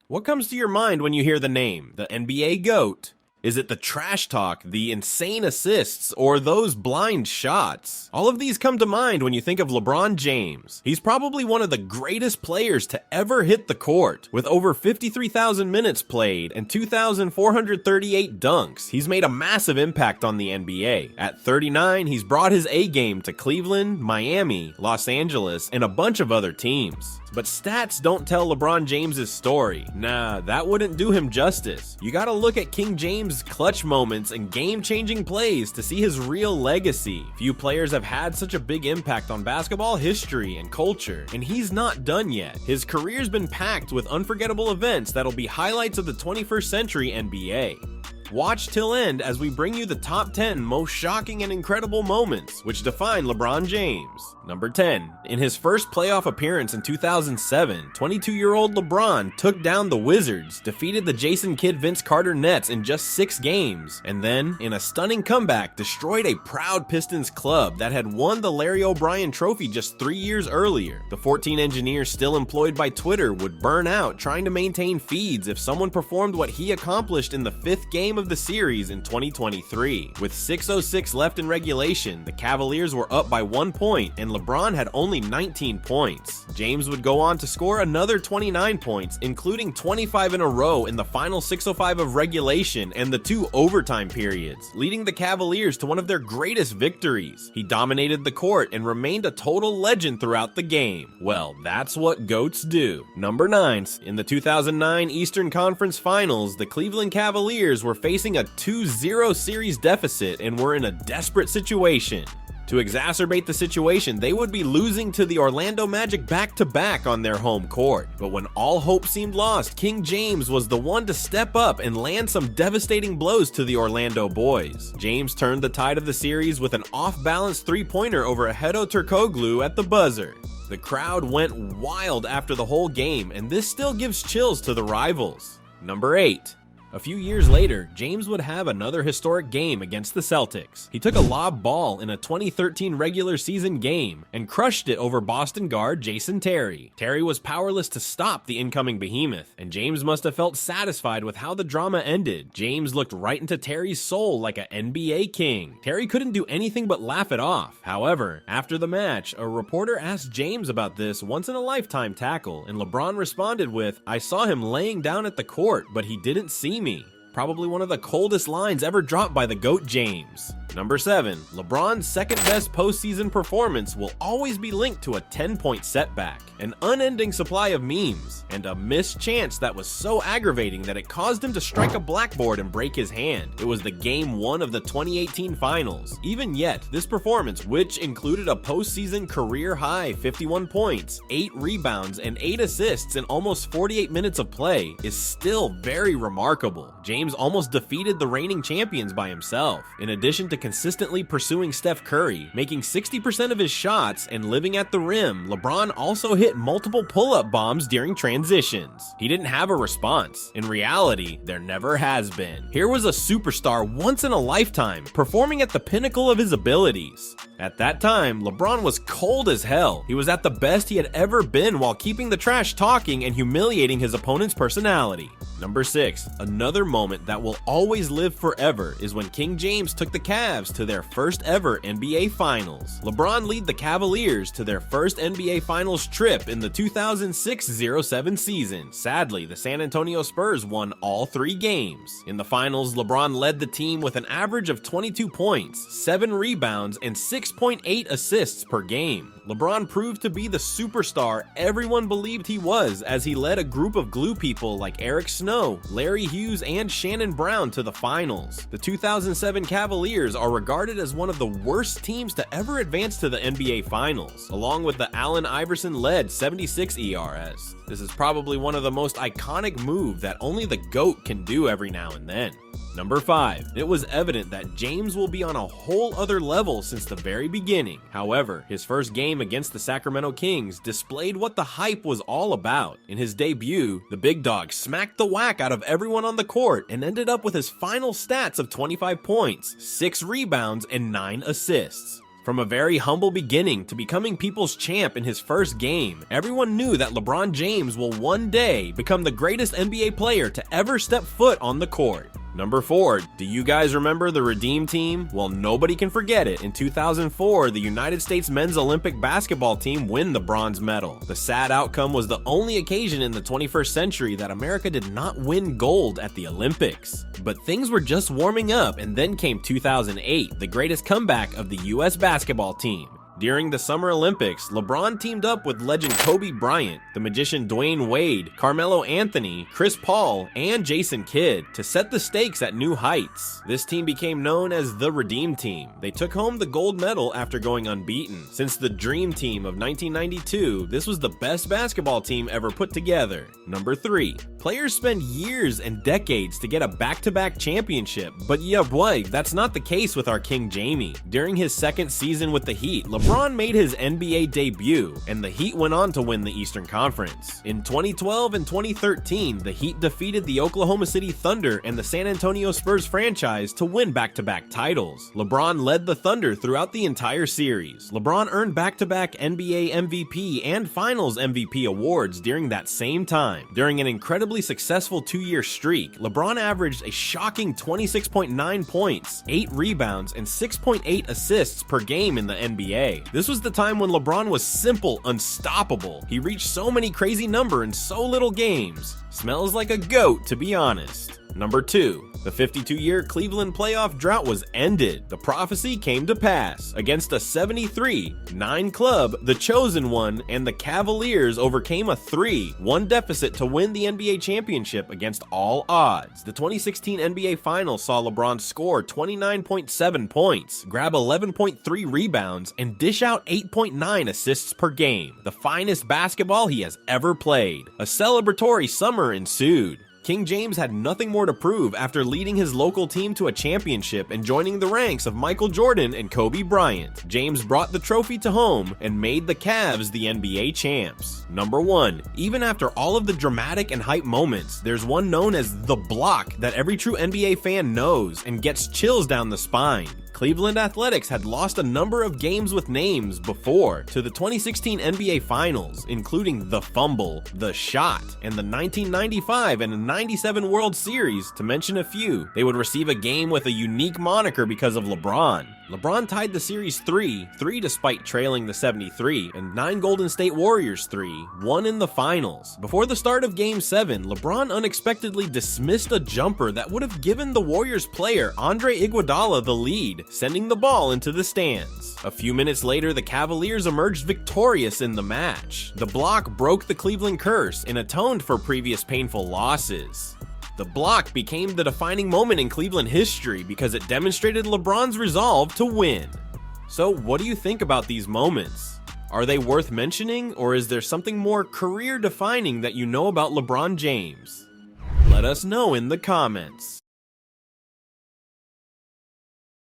What comes to your mind when you hear the name, the NBA GOAT? Is it the trash talk, the insane assists, or those blind shots? All of these come to mind when you think of LeBron James. He's probably one of the greatest players to ever hit the court. With over 53,000 minutes played and 2,438 dunks, he's made a massive impact on the NBA. At 39, he's brought his A game to Cleveland, Miami, Los Angeles, and a bunch of other teams. But stats don't tell LeBron James's story. Nah, that wouldn't do him justice. You gotta look at King James' clutch moments and game-changing plays to see his real legacy. Few players have had such a big impact on basketball history and culture, and he's not done yet. His career's been packed with unforgettable events that'll be highlights of the 21st century NBA. Watch till end as we bring you the top 10 most shocking and incredible moments which define LeBron James. Number 10. In his first playoff appearance in 2007, 22-year-old LeBron took down the Wizards, defeated the Jason Kidd Vince Carter Nets in just 6 games, and then, in a stunning comeback, destroyed a proud Pistons club that had won the Larry O'Brien Trophy just 3 years earlier. The 14 engineers still employed by Twitter would burn out trying to maintain feeds if someone performed what he accomplished in the 5th game of the series in 2023. With 6:06 left in regulation, the Cavaliers were up by 1 point and LeBron had only 19 points. James would go on to score another 29 points, including 25 in a row in the final 6:05 of regulation and the 2 overtime periods, leading the Cavaliers to one of their greatest victories. He dominated the court and remained a total legend throughout the game. Well, that's what GOATs do. Number 9. In the 2009 Eastern Conference Finals, the Cleveland Cavaliers were facing a 2-0 series deficit and were in a desperate situation. To exacerbate the situation, they would be losing to the Orlando Magic back-to-back on their home court. But when all hope seemed lost, King James was the one to step up and land some devastating blows to the Orlando boys. James turned the tide of the series with an off-balance three-pointer over Hedo Turkoglu at the buzzer. The crowd went wild after the whole game, and this still gives chills to the rivals. Number 8. A few years later, James would have another historic game against the Celtics. He took a lob ball in a 2013 regular season game and crushed it over Boston guard Jason Terry. Terry was powerless to stop the incoming behemoth, and James must have felt satisfied with how the drama ended. James looked right into Terry's soul like an NBA king. Terry couldn't do anything but laugh it off. However, after the match, a reporter asked James about this once-in-a-lifetime tackle, and LeBron responded with, "I saw him laying down at the court, but he didn't see me." Probably one of the coldest lines ever dropped by the GOAT James. Number 7. LeBron's second best postseason performance will always be linked to a 10-point setback, an unending supply of memes, and a missed chance that was so aggravating that it caused him to strike a blackboard and break his hand. It was the Game 1 of the 2018 Finals. Even yet, this performance, which included a postseason career-high 51 points, 8 rebounds, and 8 assists in almost 48 minutes of play, is still very remarkable. James almost defeated the reigning champions by himself. In addition to consistently pursuing Steph Curry, making 60% of his shots, and living at the rim, LeBron also hit multiple pull-up bombs during transitions. He didn't have a response. In reality, there never has been. Here was a superstar once in a lifetime, performing at the pinnacle of his abilities. At that time, LeBron was cold as hell. He was at the best he had ever been while keeping the trash talking and humiliating his opponent's personality. Number 6. Another moment that will always live forever is when King James took the Cavs to their first ever NBA Finals. LeBron led the Cavaliers to their first NBA Finals trip in the 2006-07 season. Sadly, the San Antonio Spurs won all 3 games. In the finals, LeBron led the team with an average of 22 points, 7 rebounds, and 6.8 assists per game. LeBron proved to be the superstar everyone believed he was as he led a group of glue people like Eric Snow, Larry Hughes, and Shannon Brown to the finals. The 2007 Cavaliers are regarded as one of the worst teams to ever advance to the NBA Finals, along with the Allen Iverson-led 76 ERS. This is probably one of the most iconic moves that only the GOAT can do every now and then. Number 5. It was evident that James will be on a whole other level since the very beginning. However, his first game against the Sacramento Kings displayed what the hype was all about. In his debut, the big dog smacked the whack out of everyone on the court and ended up with his final stats of 25 points, 6 rebounds, and 9 assists. From a very humble beginning to becoming people's champ in his first game, everyone knew that LeBron James will one day become the greatest NBA player to ever step foot on the court. Number 4, do you guys remember the Redeem Team? Well, nobody can forget it. In 2004, the United States men's Olympic basketball team win the bronze medal. The sad outcome was the only occasion in the 21st century that America did not win gold at the Olympics. But things were just warming up, and then came 2008, the greatest comeback of the US basketball team. During the Summer Olympics, LeBron teamed up with legend Kobe Bryant, the magician Dwayne Wade, Carmelo Anthony, Chris Paul, and Jason Kidd to set the stakes at new heights. This team became known as the Redeem Team. They took home the gold medal after going unbeaten. Since the Dream Team of 1992, this was the best basketball team ever put together. Number 3, players spend years and decades to get a back-to-back championship, but yeah boy, that's not the case with our King Jamie. During his second season with the Heat, LeBron made his NBA debut, and the Heat went on to win the Eastern Conference. In 2012 and 2013, the Heat defeated the Oklahoma City Thunder and the San Antonio Spurs franchise to win back-to-back titles. LeBron led the Thunder throughout the entire series. LeBron earned back-to-back NBA MVP and Finals MVP awards during that same time. During an incredibly successful 2-year streak, LeBron averaged a shocking 26.9 points, 8 rebounds, and 6.8 assists per game in the NBA. This was the time when LeBron was simple, unstoppable. He reached so many crazy numbers in so little games. Smells like a goat, to be honest. Number 2, the 52-year Cleveland playoff drought was ended. The prophecy came to pass. Against a 73-9 club, the Chosen One and the Cavaliers overcame a 3-1 deficit to win the NBA championship against all odds. The 2016 NBA Finals saw LeBron score 29.7 points, grab 11.3 rebounds, and dish out 8.9 assists per game. The finest basketball he has ever played. A celebratory summer ensued. King James had nothing more to prove after leading his local team to a championship and joining the ranks of Michael Jordan and Kobe Bryant. James brought the trophy to home and made the Cavs the NBA champs. Number 1, even after all of the dramatic and hype moments, there's one known as the block that every true NBA fan knows and gets chills down the spine. Cleveland Athletics had lost a number of games with names before to the 2016 NBA Finals, including the fumble, the shot, and the 1995 and 97 World Series, to mention a few. They would receive a game with a unique moniker because of LeBron. LeBron tied the series 3-3 despite trailing the 73, and 9 Golden State Warriors 3-1 in the finals. Before the start of Game 7, LeBron unexpectedly dismissed a jumper that would have given the Warriors player Andre Iguodala the lead, sending the ball into the stands. A few minutes later, the Cavaliers emerged victorious in the match. The block broke the Cleveland curse and atoned for previous painful losses. The block became the defining moment in Cleveland history because it demonstrated LeBron's resolve to win. So what do you think about these moments? Are they worth mentioning, or is there something more career-defining that you know about LeBron James? Let us know in the comments.